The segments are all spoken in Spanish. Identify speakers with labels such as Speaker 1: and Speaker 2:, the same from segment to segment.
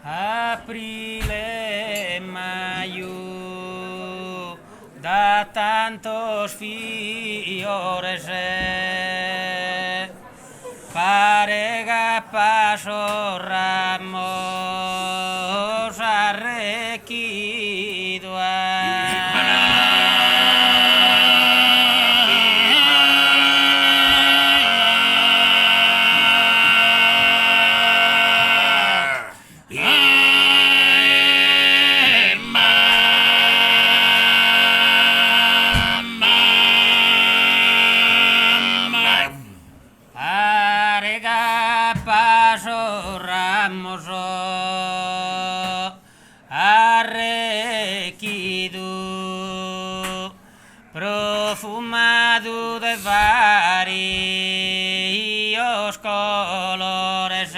Speaker 1: Aprile, maio, da tantos fiores, parega paso ramos arrequidoa. Parega paso ramos arrequido, profumado de varios colores.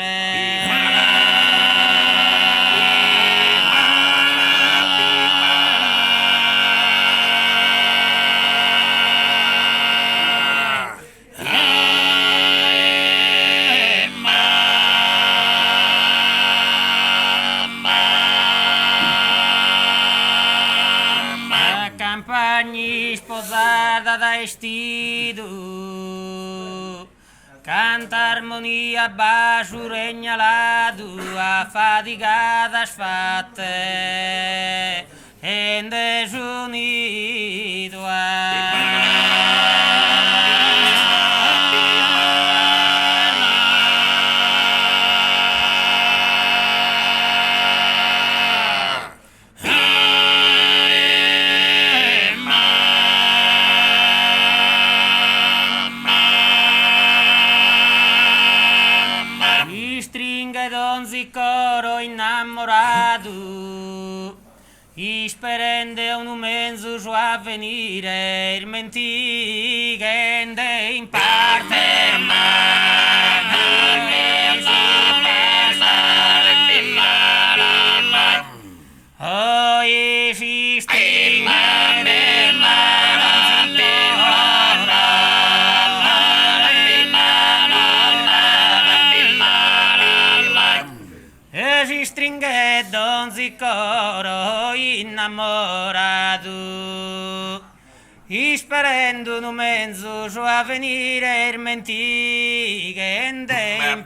Speaker 1: Campagna sposata da estido, canta armonia bacio regnalato, affaticadas fatte e desunito. Stringa donzi coro innamorado, sperende un menzo a venire, il mentigende in parte oh, si si stringe donzi coro innamorato, sperendo un mezzo a venire il mentigende in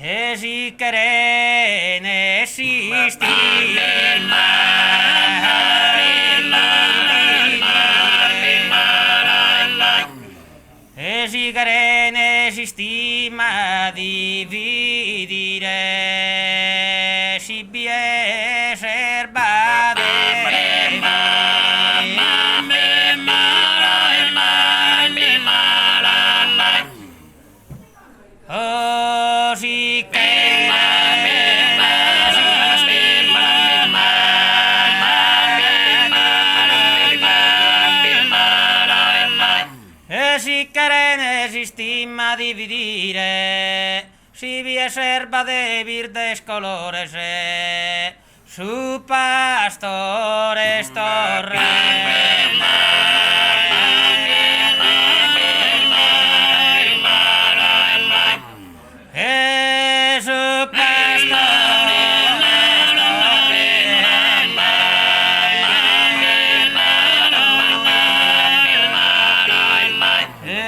Speaker 1: e si querene si stima. Si carene si stima dividere, si bie serbate. Oh, si si carene si stima dividire, si vi serba de virdes colores, su pastores torre.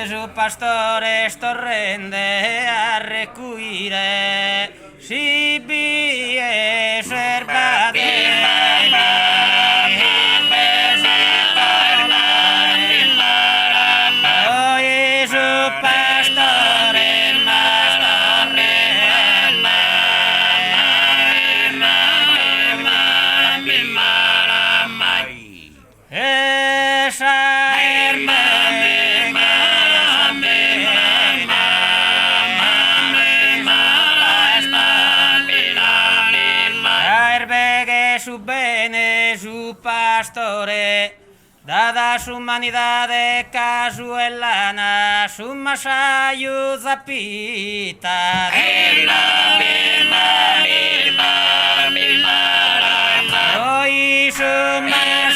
Speaker 1: Su pastores torrende a recuire, si vie serbate. Oye su pastore más esa su bene, su pastore, dada su humanidade casuellana, su masayu zapita. Hoy su masayu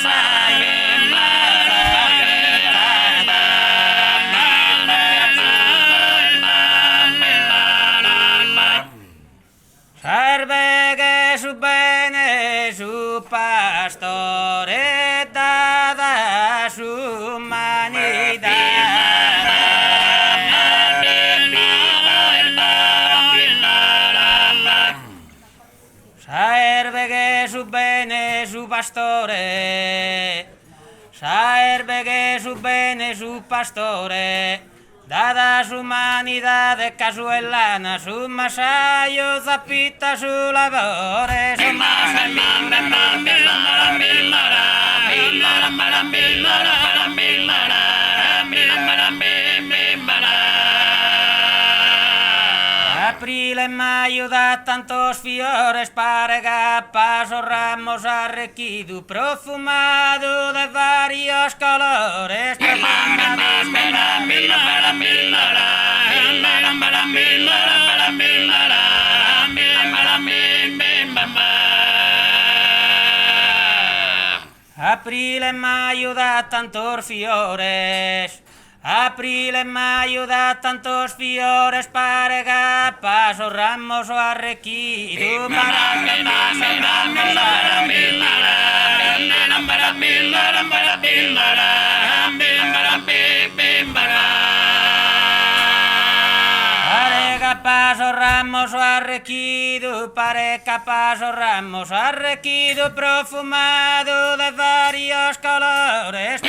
Speaker 1: pastore, saer bege su bene su pastore, dada su humanidad casuelana, su masayo zapita su labore, su Aprile e maio dà tantos fiores parega paso ramos arrequido profumado de varios colores Aprile e maio dà tantos fiores Aprile e maio dà tantos fiores parega paso ramos o arrequido Parega paso ramos o arrequido parega paso ramos arrequido profumado de varios colores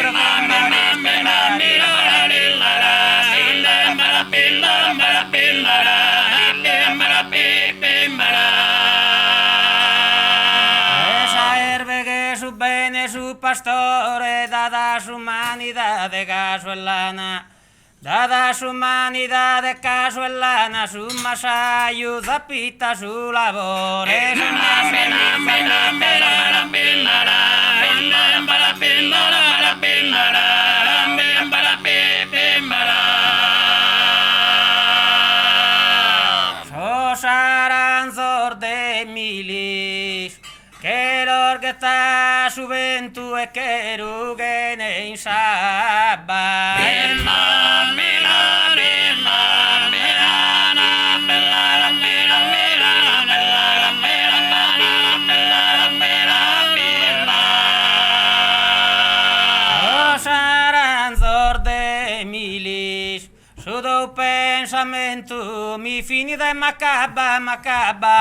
Speaker 1: Esa herbe que su bene su pastore dada su humanidad de casuelana Dada su humanidad de casuelana, su masayo zapita su labore. Sosaranzor de milis, que l'orgetta juventu e che rugene in sabba. Sudo pensamento mi fini da macabba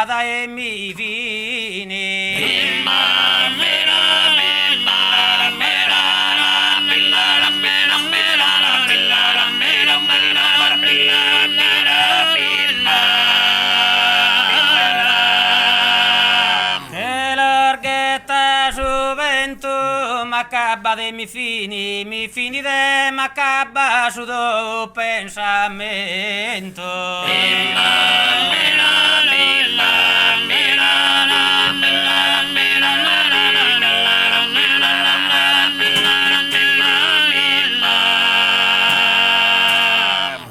Speaker 1: da e mi fini che l'orghetta gioventù macabba de mi fini de macabba sudo pensamento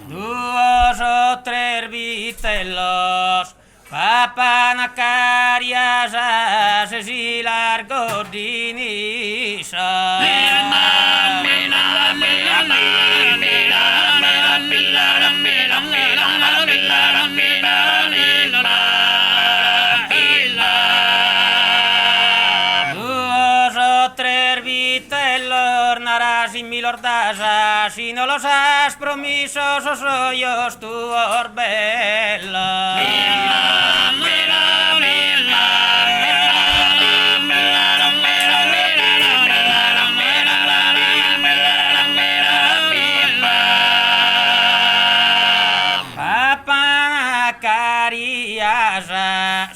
Speaker 1: Duos o tres vitellos papanacarias ases y largos dinisa Duos o tres vitellos naras y milordasas si no los has promisos os hoyos tu orbela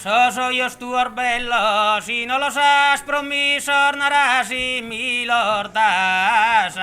Speaker 1: Sos hoyos tu orbelo, si no los has promisos, naras y milordasas.